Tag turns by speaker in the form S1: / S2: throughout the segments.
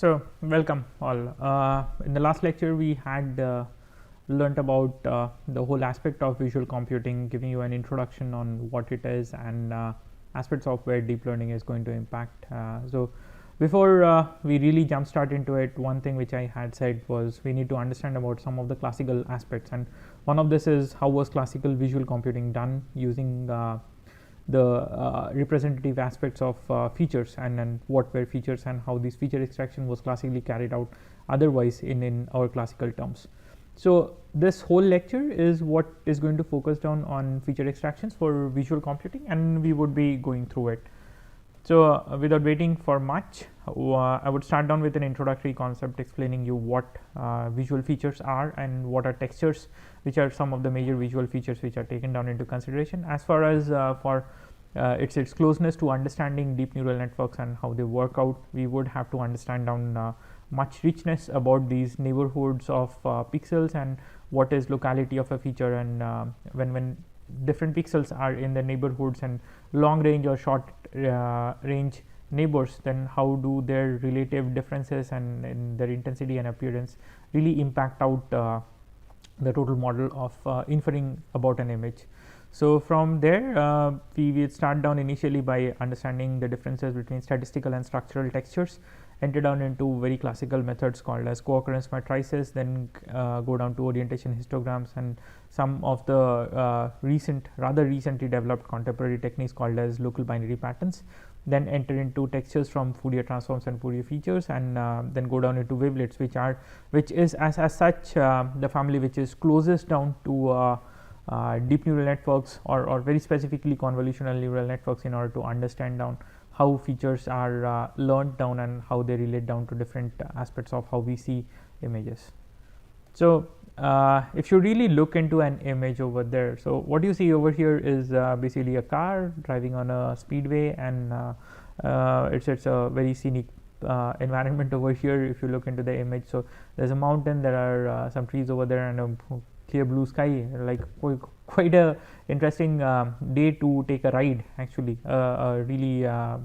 S1: So, welcome all. In the last lecture, we had learnt about the whole aspect of visual computing, giving you an introduction on what it is and aspects of where deep learning is going to impact. Before we really jump start into it, one thing which I had said was we need to understand about some of the classical aspects, and one of this is how was classical visual computing done using the representative aspects of features and what were features and how this feature extraction was classically carried out otherwise in our classical terms. So, this whole lecture is what is going to focus down on feature extractions for visual computing, and we would be going through it. So, without waiting for much, I would start down with an introductory concept explaining you what visual features are and what are textures, which are some of the major visual features which are taken down into consideration. As far as for its closeness to understanding deep neural networks and how they work out, we would have to understand down much richness about these neighborhoods of pixels and what is locality of a feature, and when different pixels are in the neighborhoods and long range or short range neighbors, then how do their relative differences and in their intensity and appearance really impact out the total model of inferring about an image. So, from there we will start down initially by understanding the differences between statistical and structural textures, enter down into very classical methods called as co-occurrence matrices, then go down to orientation histograms and some of the rather recently developed contemporary techniques called as local binary patterns, then enter into textures from Fourier transforms and Fourier features, and then go down into wavelets, which is as such the family which is closest down to deep neural networks or very specifically convolutional neural networks, in order to understand down how features are learned down and how they relate down to different aspects of how we see images. So, if you really look into an image over there, so what you see over here is basically a car driving on a speedway, and it's a very scenic environment over here. If you look into the image, so there's a mountain, there are some trees over there, and a clear blue sky, like quite a interesting day to take a ride, actually a really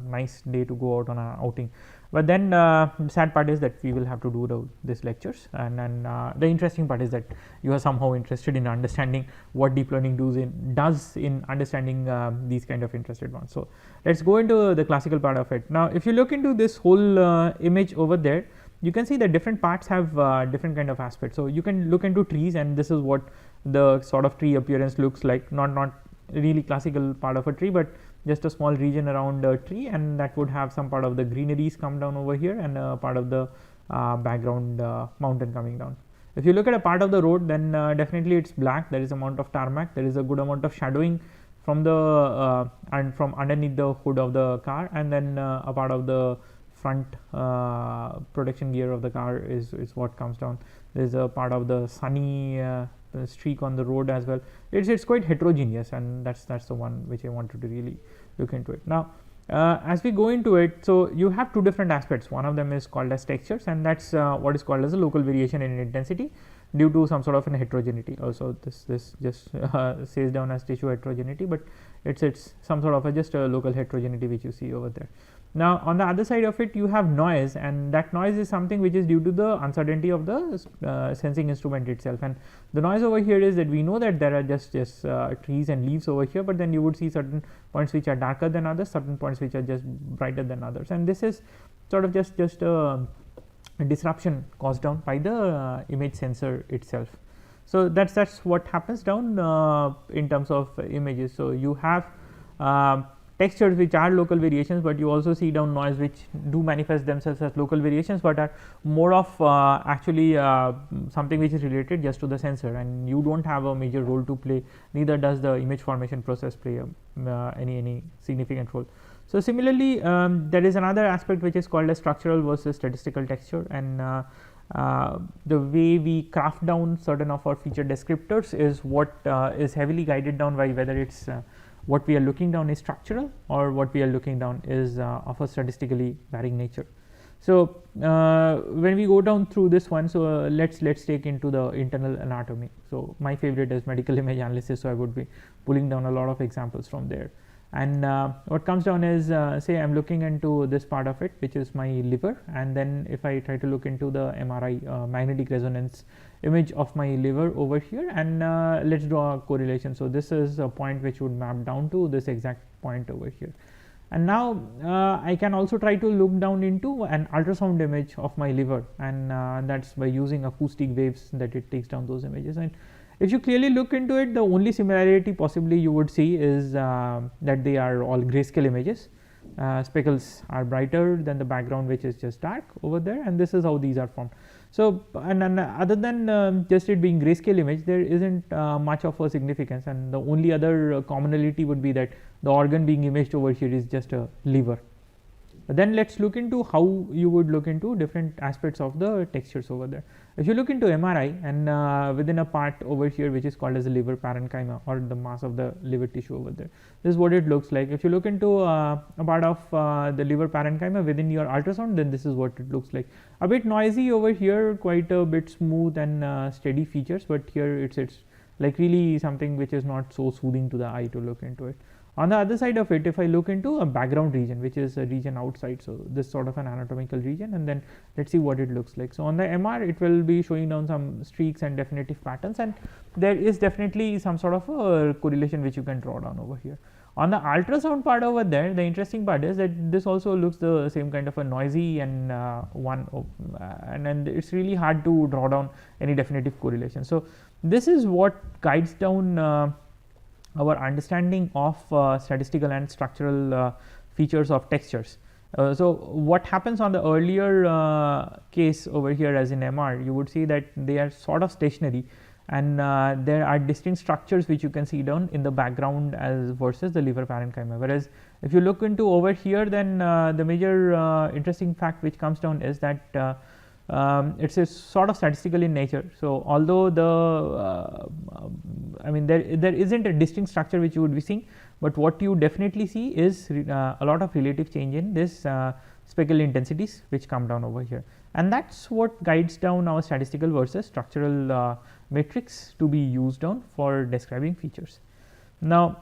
S1: nice day to go out on an outing. But then the sad part is that we will have to do these lectures, and the interesting part is that you are somehow interested in understanding what deep learning does in understanding these kind of interested ones. So, let us go into the classical part of it. Now, if you look into this whole image over there, you can see that different parts have different kind of aspects. So, you can look into trees, and this is what the sort of tree appearance looks like, not really classical part of a tree, but just a small region around a tree, and that would have some part of the greeneries come down over here and part of the background mountain coming down. If you look at a part of the road, then definitely it's black, there is amount of tarmac, there is a good amount of shadowing from the and from underneath the hood of the car, and then a part of the front protection gear of the car is what comes down. There is a part of the sunny streak on the road as well. It's quite heterogeneous, and that's the one which I wanted to really look into it. Now, as we go into it, so you have two different aspects. One of them is called as textures, and that's what is called as a local variation in intensity due to some sort of an heterogeneity. Also, this just says down as tissue heterogeneity, but it's some sort of just a local heterogeneity which you see over there. Now, on the other side of it, you have noise, and that noise is something which is due to the uncertainty of the sensing instrument itself. And the noise over here is that we know that there are just trees and leaves over here, but then you would see certain points which are darker than others, certain points which are just brighter than others, and this is sort of just a disruption caused down by the image sensor itself. So, that's what happens down in terms of images. So, you have textures which are local variations, but you also see down noise which do manifest themselves as local variations, but are more of actually something which is related just to the sensor, and you don't have a major role to play, neither does the image formation process play any significant role. So, similarly there is another aspect which is called as structural versus statistical texture, and the way we craft down certain of our feature descriptors is what is heavily guided down by whether it's what we are looking down is structural or what we are looking down is of a statistically varying nature. So, when we go down through this one, so let's take into the internal anatomy. So, my favorite is medical image analysis, so I would be pulling down a lot of examples from there. And what comes down is, say I'm looking into this part of it, which is my liver, and then if I try to look into the MRI magnetic resonance image of my liver over here, and let's draw a correlation. So this is a point which would map down to this exact point over here. And now I can also try to look down into an ultrasound image of my liver, and that's by using acoustic waves that it takes down those images. And if you clearly look into it, the only similarity possibly you would see is that they are all grayscale images. Speckles are brighter than the background, which is just dark over there, and this is how these are formed. So, and other than just it being grayscale image, there isn't much of a significance, and the only other commonality would be that the organ being imaged over here is just a liver. Then let's look into how you would look into different aspects of the textures over there. If you look into MRI, and within a part over here which is called as the liver parenchyma, or the mass of the liver tissue over there, this is what it looks like. If you look into a part of the liver parenchyma within your ultrasound, then this is what it looks like. A bit noisy over here, quite a bit smooth and steady features, but here it's like really something which is not so soothing to the eye to look into it. On the other side of it, if I look into a background region, which is a region outside, so this sort of an anatomical region, and then let's see what it looks like. So on the MR, it will be showing down some streaks and definitive patterns, and there is definitely some sort of a correlation which you can draw down over here. On the ultrasound part over there, the interesting part is that this also looks the same kind of a noisy and and it's really hard to draw down any definitive correlation. So this is what guides down our understanding of statistical and structural features of textures. So what happens on the earlier case over here, as in MR, you would see that they are sort of stationary, and there are distinct structures which you can see down in the background as versus the liver parenchyma. Whereas if you look into over here, then the major interesting fact which comes down is that it's a sort of statistical in nature. So although the I mean there isn't a distinct structure which you would be seeing, but what you definitely see is a lot of relative change in this speckle intensities which come down over here, and that's what guides down our statistical versus structural metrics to be used on for describing features. Now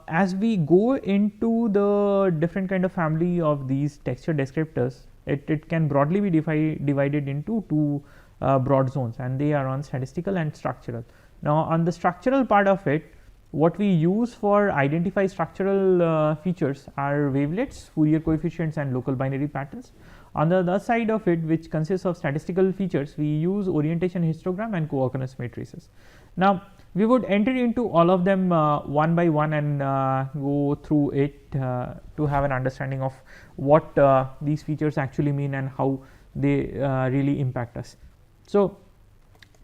S1: as we go into the different kind of family of these texture descriptors, it can broadly be divided into two broad zones, and they are on statistical and structural. Now on the structural part of it, what we use for identify structural features are wavelets, Fourier coefficients, and local binary patterns. On the other side of it, which consists of statistical features, we use orientation histogram and co-occurrence matrices. Now we would enter into all of them one by one and go through it to have an understanding of what these features actually mean and how they really impact us. So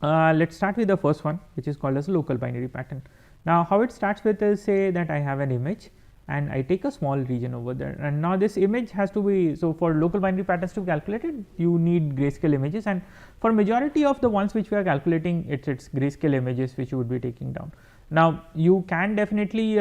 S1: let's start with the first one, which is called as a local binary pattern. Now how it starts with is, say that I have an image and I take a small region over there, and now this image has to be, so for local binary patterns to be calculated, you need grayscale images, and for majority of the ones which we are calculating, it's grayscale images which you would be taking down. Now you can definitely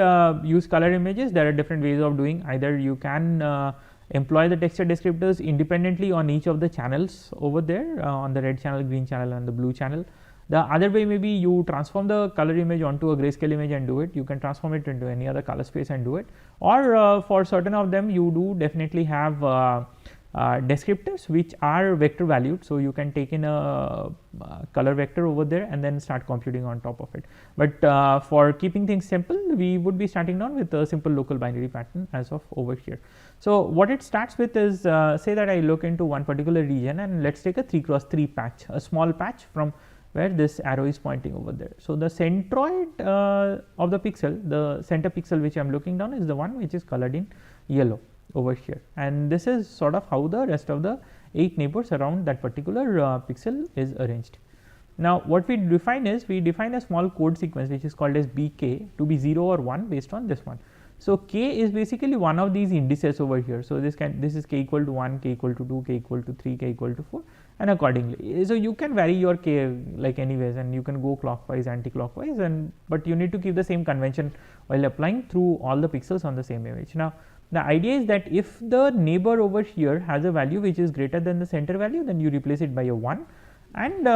S1: use color images. There are different ways of doing. Either you can employ the texture descriptors independently on each of the channels over there, on the red channel, green channel, and the blue channel. The other way may be you transform the color image onto a grayscale image and do it. You can transform it into any other color space and do it, or for certain of them you do definitely have descriptors which are vector valued. So you can take in a color vector over there and then start computing on top of it. But for keeping things simple, we would be starting down with a simple local binary pattern as of over here. So what it starts with is, say that I look into one particular region, and let's take a 3x3 patch, a small patch from where this arrow is pointing over there. So the centroid of the pixel, the center pixel which I am looking down, is the one which is colored in yellow over here, and this is sort of how the rest of the 8 neighbors around that particular pixel is arranged. Now what we define is, we define a small code sequence which is called as bk to be 0 or 1 based on this one. So k is basically one of these indices over here. So this is k equal to 1, k equal to 2, k equal to 3, k equal to 4, and accordingly. So you can vary your k like anyways, and you can go clockwise, anti-clockwise, but you need to keep the same convention while applying through all the pixels on the same image. Now the idea is that if the neighbor over here has a value which is greater than the center value, then you replace it by a 1, and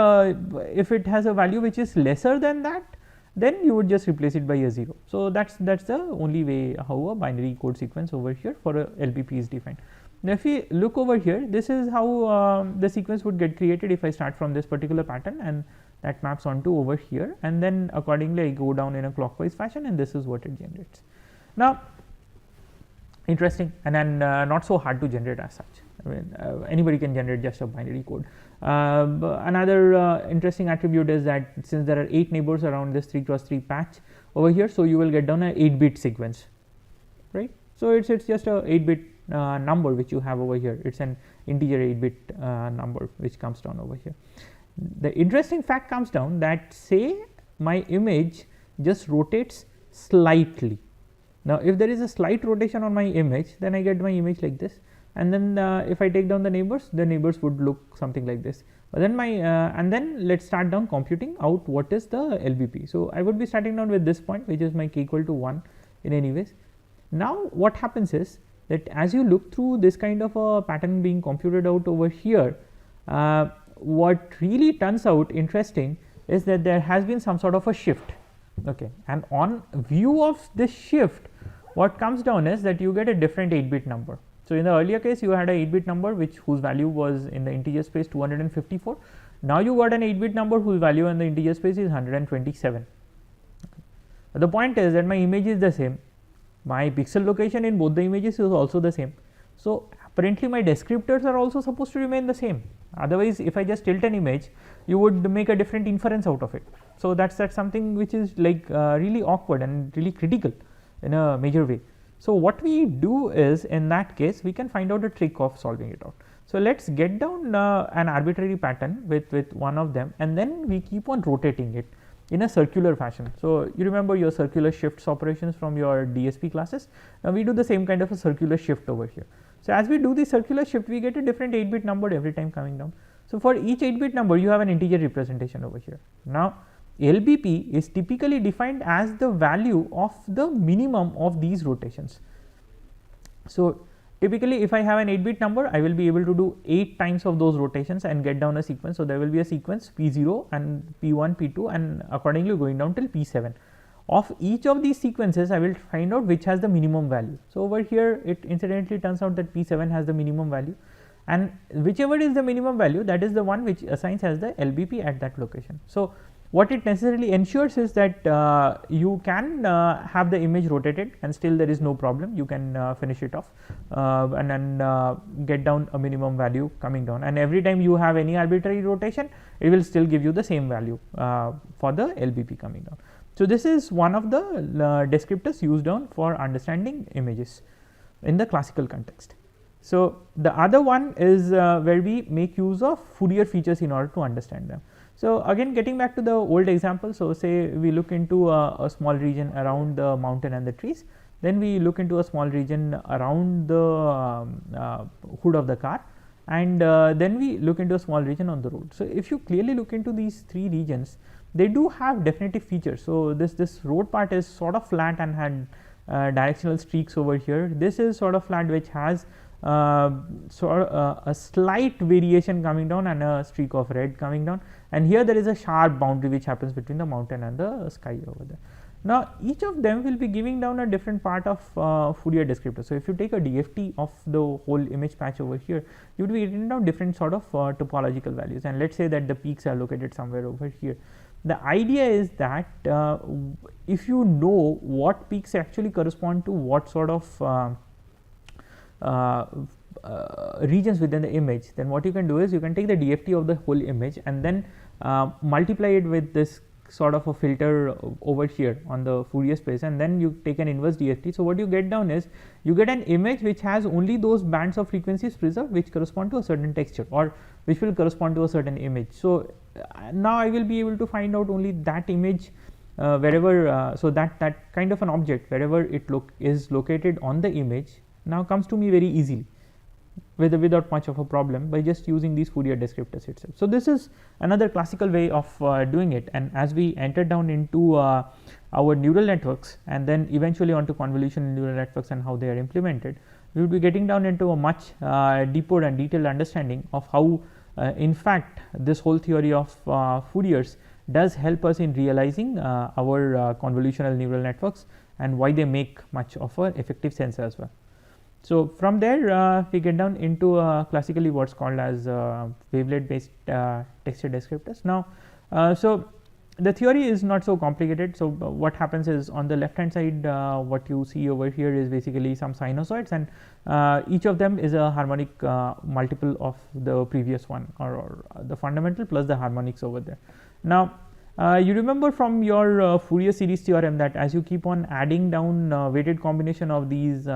S1: if it has a value which is lesser than that, then you would just replace it by a 0. So that's the only way how a binary code sequence over here for a LBP is defined. Now if we look over here, this is how the sequence would get created if I start from this particular pattern, and that maps onto over here, and then accordingly I go down in a clockwise fashion, and this is what it generates. Now interesting, and then not so hard to generate as such. I mean, anybody can generate just a binary code. Another interesting attribute is that since there are 8 neighbors around this 3x3 patch over here, so you will get down a 8-bit sequence, right? So it's just a 8-bit number which you have over here. It's an integer 8-bit number which comes down over here. The interesting fact comes down that say my image just rotates slightly. Now if there is a slight rotation on my image, then I get my image like this, and then if I take down the neighbors would look something like this. But then my and then let's start down computing out what is the LBP. So I would be starting down with this point, which is my k equal to 1 in any ways. Now what happens is that as you look through this kind of a pattern being computed out over here, what really turns out interesting is that there has been some sort of a shift, okay, and on view of this shift, what comes down is that you get a different 8-bit number. So in the earlier case you had a 8-bit number whose value was in the integer space 254. Now you got an 8-bit number whose value in the integer space is 127. Okay. But the point is that my image is the same, my pixel location in both the images is also the same. So apparently my descriptors are also supposed to remain the same. Otherwise, if I just tilt an image, you would make a different inference out of it. So that's something which is like really awkward and really critical in a major way. So what we do is, in that case, we can find out a trick of solving it out. So let's get down an arbitrary pattern with one of them, and then we keep on rotating it in a circular fashion. So you remember your circular shifts operations from your DSP classes. Now we do the same kind of a circular shift over here. So as we do the circular shift, we get a different 8-bit number every time coming down. So for each 8-bit number, you have an integer representation over here. Now LBP is typically defined as the value of the minimum of these rotations. So typically if I have an 8-bit number, I will be able to do 8 times of those rotations and get down a sequence. So there will be a sequence P0 and P1, P2, and accordingly going down till P7. Of each of these sequences, I will find out which has the minimum value. So over here it incidentally turns out that P7 has the minimum value, and whichever is the minimum value, that is the one which assigns as the LBP at that location. So what it necessarily ensures is that you can have the image rotated and still there is no problem, you can finish it off and then get down a minimum value coming down, and every time you have any arbitrary rotation, it will still give you the same value for the LBP coming down. So this is one of the descriptors used on for understanding images in the classical context. So the other one is where we make use of Fourier features in order to understand them. So again, getting back to the old example, so say we look into a small region around the mountain and the trees, then we look into a small region around the hood of the car, and then we look into a small region on the road. So if you clearly look into these 3 regions, they do have definitive features. So this road part is sort of flat and had directional streaks over here. This is sort of flat which has a slight variation coming down and a streak of red coming down, and here there is a sharp boundary which happens between the mountain and the sky over there. Now each of them will be giving down a different part of Fourier descriptor. So if you take a DFT of the whole image patch over here, you would be getting down different sort of topological values, and let's say that the peaks are located somewhere over here. The idea is that if you know what peaks actually correspond to what sort of regions within the image, then what you can do is you can take the DFT of the whole image and then multiply it with this sort of a filter over here on the Fourier space, and then you take an inverse DFT. So what you get down is you get an image which has only those bands of frequencies preserved which correspond to a certain texture or which will correspond to a certain image. So now I will be able to find out only that image wherever so that kind of an object wherever it is located on the image now comes to me very easily without much of a problem by just using these Fourier descriptors itself. So this is another classical way of doing it, and as we enter down into our neural networks and then eventually onto convolutional neural networks and how they are implemented, we will be getting down into a much deeper and detailed understanding of how in fact this whole theory of Fourier's does help us in realizing our convolutional neural networks and why they make much of an effective sense as well. So, from there we get down into classically what is called as wavelet based texture descriptors. Now, so the theory is not so complicated. So, what happens is on the left hand side what you see over here is basically some sinusoids, and each of them is a harmonic multiple of the previous one, or the fundamental plus the harmonics over there. Now, you remember from your Fourier series theorem that as you keep on adding down weighted combination of these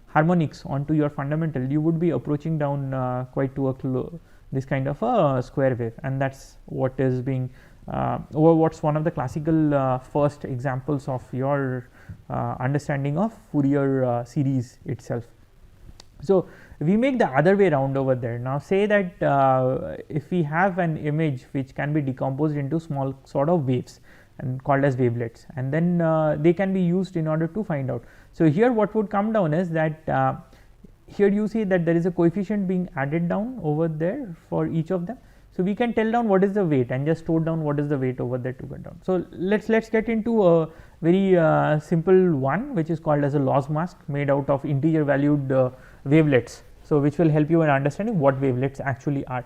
S1: harmonics onto your fundamental, you would be approaching down quite to a this kind of a square wave, and that is what is being what is one of the classical first examples of your understanding of Fourier series itself. So, we make the other way around over there. Now, say that if we have an image which can be decomposed into small sort of waves and called as wavelets, and then they can be used in order to find out. So, here what would come down is that here you see that there is a coefficient being added down over there for each of them. So, we can tell down what is the weight and just store down what is the weight over there to get down. So, let us get into a very simple one which is called as a loss mask made out of integer valued wavelets. So, which will help you in understanding what wavelets actually are.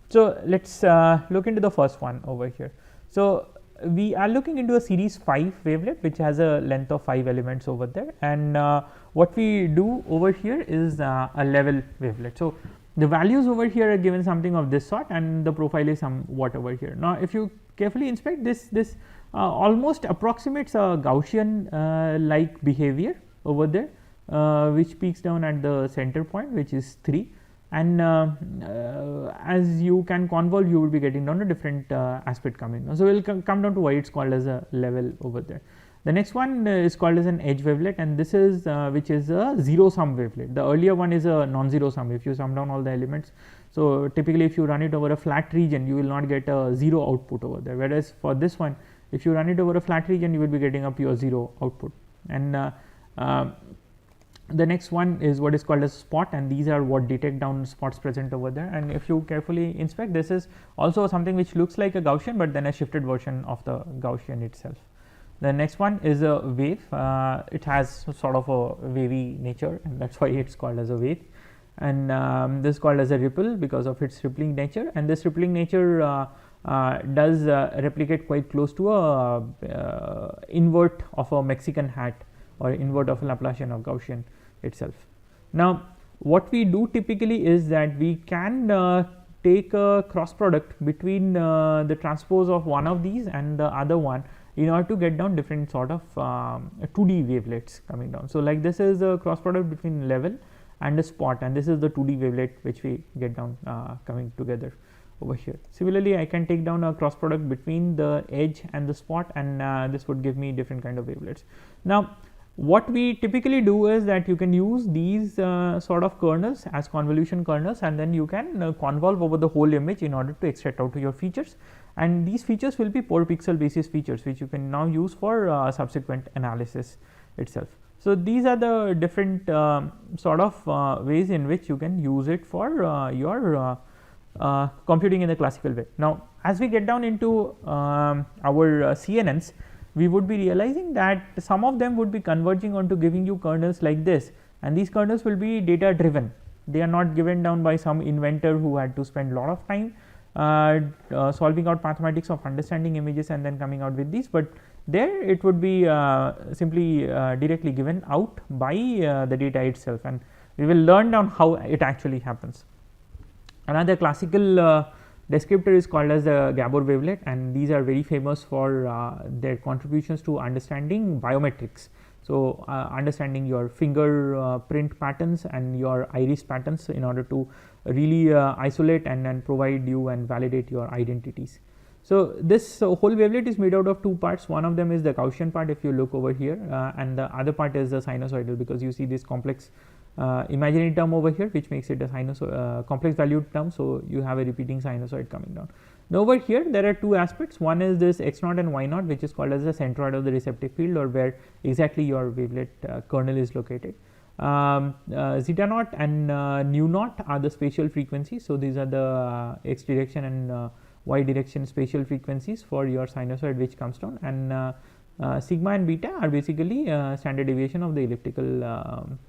S1: So, let us look into the first one over here. So, we are looking into a series 5 wavelet which has a length of 5 elements over there, and what we do over here is a level wavelet. So, the values over here are given something of this sort, and the profile is somewhat over here. Now, if you carefully inspect this almost approximates a Gaussian like behavior over there, which peaks down at the center point, which is 3, and as you can convolve, you will be getting down a different aspect coming down. So, we will come down to why it is called as a level over there. The next one is called as an edge wavelet, and this is which is a zero sum wavelet. The earlier one is a non-zero sum, if you sum down all the elements. So, typically if you run it over a flat region, you will not get a 0 output over there, whereas for this one, if you run it over a flat region, you will be getting a pure 0 output. And the next one is what is called as spot, and these are what detect down spots present over there. And if you carefully inspect, this is also something which looks like a Gaussian, but then a shifted version of the Gaussian itself. The next one is a wave. It has sort of a wavy nature, and that is why it is called as a wave. And this is called as a ripple because of its rippling nature, and this rippling nature does replicate quite close to a invert of a Mexican hat or invert of a Laplacian of Gaussian itself. Now, what we do typically is that we can take a cross product between the transpose of one of these and the other one in order to get down different sort of 2D wavelets coming down. So, like this is a cross product between level and a spot, and this is the 2D wavelet which we get down coming together over here. Similarly, I can take down a cross product between the edge and the spot, and this would give me different kind of wavelets. Now, what we typically do is that you can use these sort of kernels as convolution kernels, and then you can convolve over the whole image in order to extract out your features, and these features will be per pixel basis features which you can now use for subsequent analysis itself. So, these are the different sort of ways in which you can use it for your computing in the classical way. Now, as we get down into our CNNs, we would be realizing that some of them would be converging onto giving you kernels like this, and these kernels will be data driven. They are not given down by some inventor who had to spend a lot of time solving out mathematics of understanding images and then coming out with these, but there it would be simply directly given out by the data itself, and we will learn down how it actually happens. Another classical descriptor is called as the Gabor wavelet, and these are very famous for their contributions to understanding biometrics. So, understanding your fingerprint patterns and your iris patterns in order to really isolate and provide you and validate your identities. So, this whole wavelet is made out of two parts. One of them is the Gaussian part, if you look over here, and the other part is the sinusoidal, because you see this complex imaginary term over here, which makes it a complex valued term. So, you have a repeating sinusoid coming down. Now, over here there are two aspects. One is this x naught and y naught, which is called as the centroid of the receptive field, or where exactly your wavelet kernel is located. Zeta naught and nu naught are the spatial frequencies. So, these are the x direction and y direction spatial frequencies for your sinusoid which comes down, and sigma and beta are basically standard deviation of the elliptical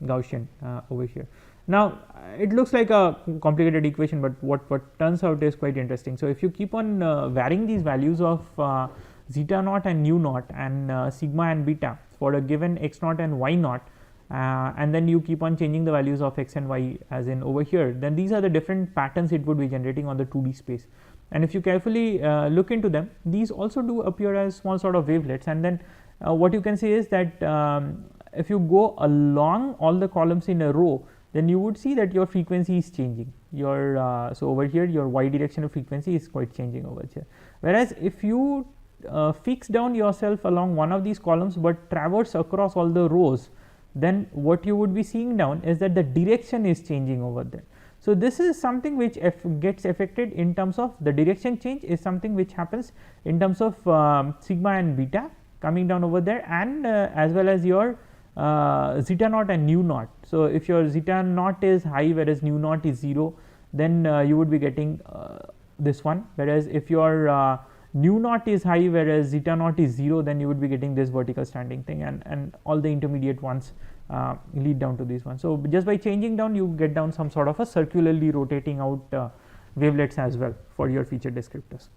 S1: Gaussian over here. Now it looks like a complicated equation, but what turns out is quite interesting. So if you keep on varying these values of zeta naught and nu naught and sigma and beta for a given x naught and y naught, and then you keep on changing the values of x and y as in over here, then these are the different patterns it would be generating on the 2D space. And if you carefully look into them, these also do appear as small sort of wavelets, and then what you can say is that if you go along all the columns in a row, then you would see that your frequency is changing. Your so over here your y direction of frequency is quite changing over here. Whereas if you fix down yourself along one of these columns but traverse across all the rows, then what you would be seeing down is that the direction is changing over there. So this is something which gets affected in terms of the direction change is something which happens in terms of sigma and beta coming down over there, and as well as your zeta naught and nu naught. So if your zeta naught is high whereas nu naught is 0, then you would be getting this one, whereas if your nu naught is high whereas zeta naught is 0, then you would be getting this vertical standing thing, and all the intermediate ones lead down to these ones. So just by changing down, you get down some sort of a circularly rotating out wavelets as well for your feature descriptors.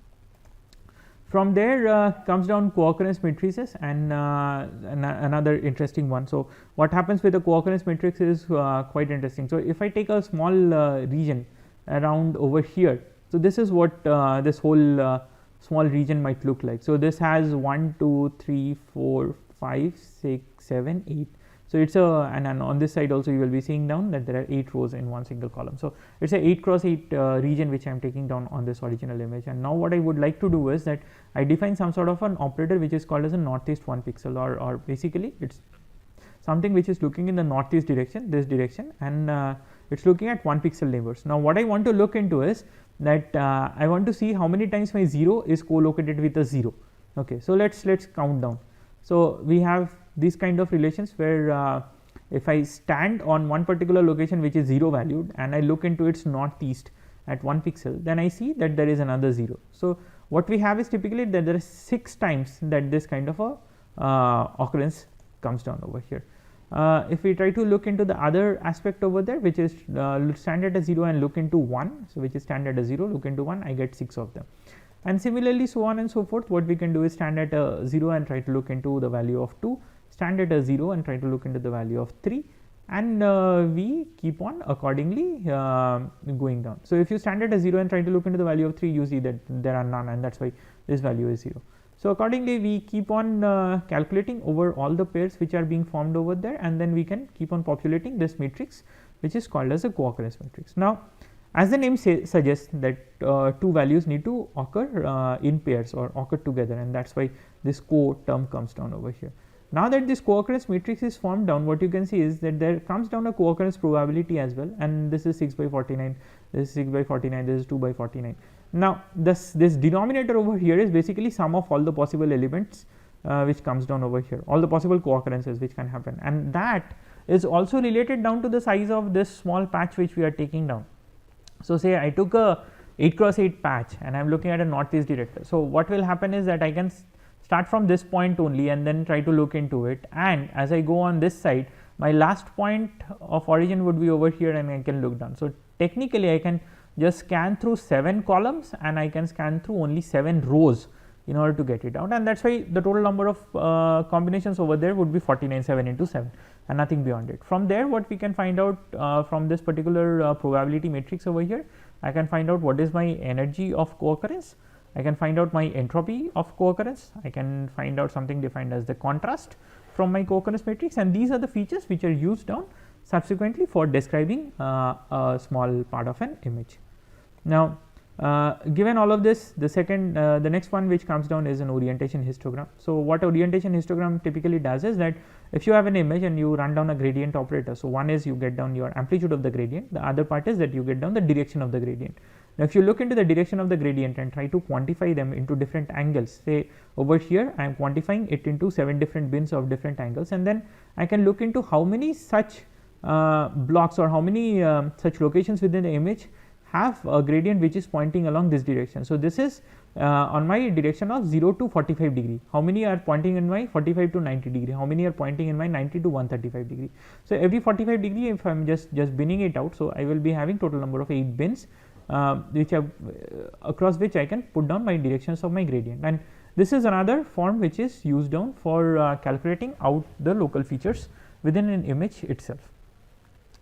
S1: From there comes down co-occurrence matrices, and another interesting one. So what happens with the co-occurrence matrix is quite interesting. So if I take a small region around over here, so this is what this whole small region might look like. So this has 1 2 3 4 5 6 7 8. So it's a, and on this side also you will be seeing down that there are 8 rows in one single column. So it's a 8 cross 8 region which I am taking down on this original image. And now what I would like to do is that I define some sort of an operator which is called as a northeast 1 pixel, or basically it's something which is looking in the northeast direction, this direction, and it's looking at 1 pixel neighbors. Now what I want to look into is that I want to see how many times my 0 is co-located with a 0. Okay, so let's count down. So we have these kind of relations where if I stand on one particular location which is 0 valued and I look into its northeast at 1 pixel, then I see that there is another 0. So what we have is typically that there are 6 times that this kind of a occurrence comes down over here. If we try to look into the other aspect over there, which is stand at a 0 and look into 1, so which is stand at a 0, look into 1, I get 6 of them. And similarly so on and so forth, what we can do is stand at a 0 and try to look into the value of 2, stand at a 0 and try to look into the value of 3, and we keep on accordingly going down. So if you stand at a 0 and try to look into the value of 3, you see that there are none, and that's why this value is 0. So accordingly we keep on calculating over all the pairs which are being formed over there, and then we can keep on populating this matrix which is called as a co-occurrence matrix. Now as the name suggests that two values need to occur in pairs or occur together, and that's why this co term comes down over here. Now that this co-occurrence matrix is formed down, what you can see is that there comes down a co-occurrence probability as well, and this is 6 by 49, this is 6 by 49, this is 2 by 49. Now this denominator over here is basically sum of all the possible elements which comes down over here, all the possible co-occurrences which can happen, and that is also related down to the size of this small patch which we are taking down. So say I took a 8 cross 8 patch and I am looking at a northeast director. So what will happen is that I can start from this point only and then try to look into it, and as I go on this side, my last point of origin would be over here and I can look down. So technically I can just scan through 7 columns and I can scan through only 7 rows in order to get it out, and that's why the total number of combinations over there would be 49, 7 into 7 and nothing beyond it. From there what we can find out from this particular probability matrix over here, I can find out what is my energy of co-occurrence, I can find out my entropy of co-occurrence, I can find out something defined as the contrast from my co-occurrence matrix, and these are the features which are used down subsequently for describing a small part of an image. Now given all of this, the next one which comes down is an orientation histogram. So what orientation histogram typically does is that if you have an image and you run down a gradient operator, so one is you get down your amplitude of the gradient, the other part is that you get down the direction of the gradient. Now if you look into the direction of the gradient and try to quantify them into different angles, say over here I am quantifying it into 7 different bins of different angles, and then I can look into how many such blocks or how many such locations within the image have a gradient which is pointing along this direction. So, this is on my direction of 0 to 45 degree. How many are pointing in my 45 to 90 degree? How many are pointing in my 90 to 135 degree? So, every 45 degree, if I am just binning it out, so I will be having total number of 8 bins which have across which I can put down my directions of my gradient. And this is another form which is used down for calculating out the local features within an image itself.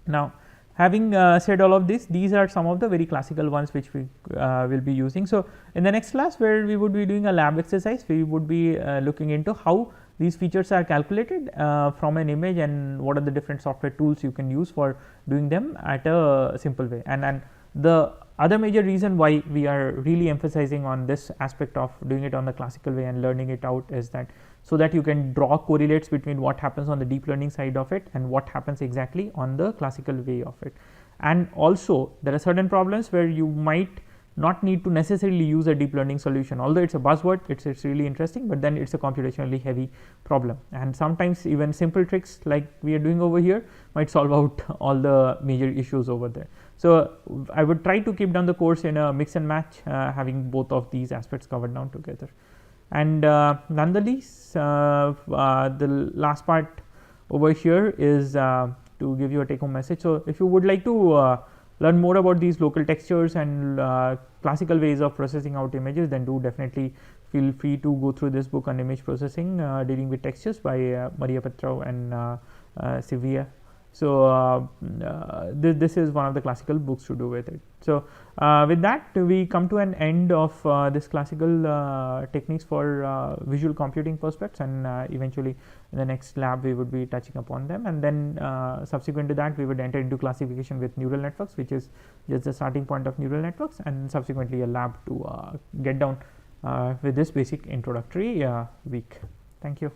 S1: Now, having said all of this, these are some of the very classical ones which we will be using. So, in the next class, where we would be doing a lab exercise, we would be looking into how these features are calculated from an image and what are the different software tools you can use for doing them at a simple way. And the other major reason why we are really emphasizing on this aspect of doing it on the classical way and learning it out is that so that you can draw correlates between what happens on the deep learning side of it and what happens exactly on the classical way of it. And also there are certain problems where you might not need to necessarily use a deep learning solution, although it's a buzzword, it's really interesting, but then it's a computationally heavy problem, and sometimes even simple tricks like we are doing over here might solve out all the major issues over there. So, I would try to keep down the course in a mix and match, having both of these aspects covered down together. And nonetheless, the last part over here is to give you a take home message. So, if you would like to learn more about these local textures and classical ways of processing out images, then do definitely feel free to go through this book on image processing dealing with textures by Maria Petrov and Sivia. So, this is one of the classical books to do with it. So, with that we come to an end of this classical techniques for visual computing prospects, and eventually in the next lab we would be touching upon them, and then subsequent to that we would enter into classification with neural networks, which is just the starting point of neural networks, and subsequently a lab to get down with this basic introductory week. Thank you.